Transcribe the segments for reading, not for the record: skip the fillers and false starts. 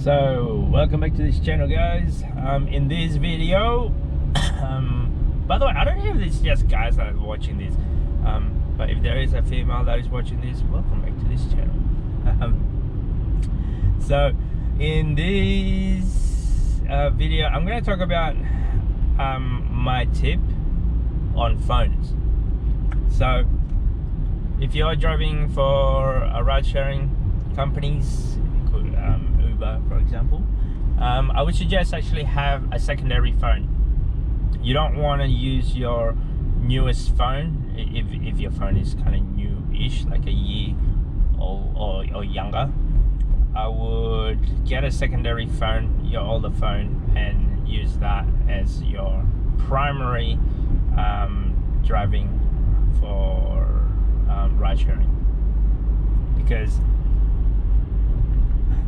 So welcome back to this channel, guys. In this video, by the way, I don't know if it's just guys that are watching this, but if there is a female that is watching this, welcome back to this channel. So in this video, I'm going to talk about my tip on phones. So if you're driving for a ride-sharing companies, Uber for example, I would suggest actually have a secondary phone. You don't want to use your newest phone if your phone is kind of new-ish, like a year or younger. I would get a secondary phone, your older phone, and use that as your primary driving for ride sharing. Because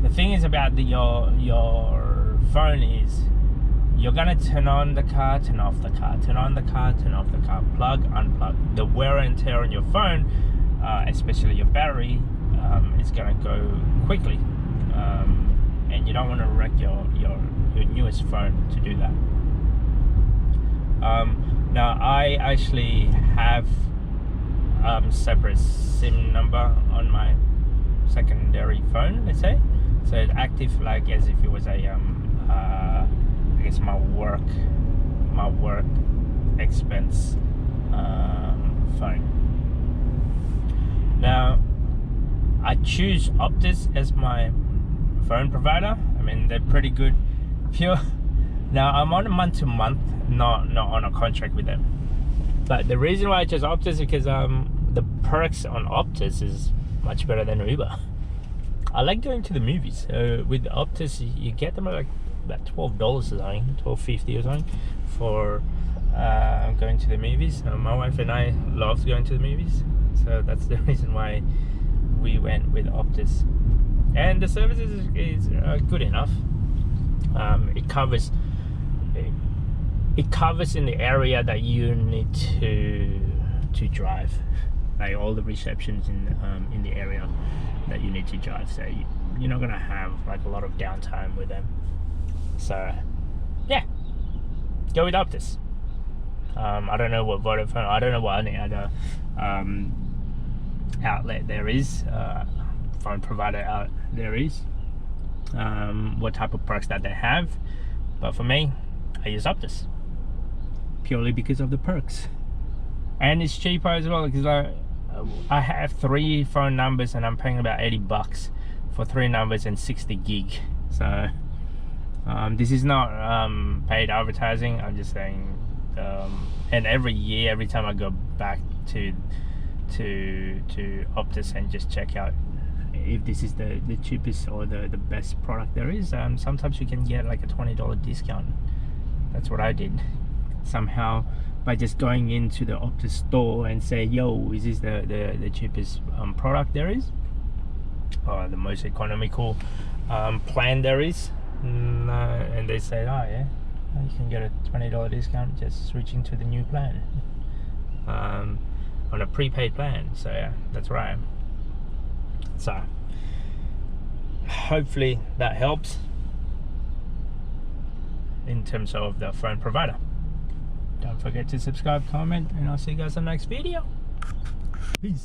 the thing is about your phone is you're gonna turn on the car, turn off the car, turn on the car, turn off the car, plug, unplug. The wear and tear on your phone, especially your battery, is gonna go quickly, and you don't want to wreck your newest phone to do that. Now I actually have separate SIM number on my secondary phone, let's say, so it's active like as if it was a I guess my work expense phone. Now I choose Optus as my phone provider. I mean, they're pretty good. Now I'm on a month-to-month, not on a contract with them. But the reason why I chose Optus is because the perks on Optus is much better than Uber. I like going to the movies. With Optus, you get them at like about $12 or something, $12.50 or something for going to the movies. My wife and I love going to the movies, so that's the reason why we went with Optus. And the service is good enough. It covers in the area that you need to drive, like all the receptions in the area that you need to drive. So you're not gonna have like a lot of downtime with them. So yeah, go with Optus. I don't know what Vodafone, I don't know what any other outlet there is, phone provider out there is, what type of perks that they have, but for me, I use Optus purely because of the perks, and it's cheaper as well, because I have 3 phone numbers and I'm paying about $80 for 3 numbers and 60 gig. So this is not paid advertising, I'm just saying. And every year, every time I go back to Optus and just check out if this is the cheapest or the best product there is, sometimes you can get like a $20 discount. That's what I did somehow, by just going into the Optus store and say, yo, is this the cheapest product there is, or the most economical plan there is, and they say, oh yeah, you can get a $20 discount just switching to the new plan, on a prepaid plan. So yeah, that's where I am. So hopefully that helps in terms of the phone provider. Don't forget to subscribe, comment, and I'll see you guys in the next video. Peace.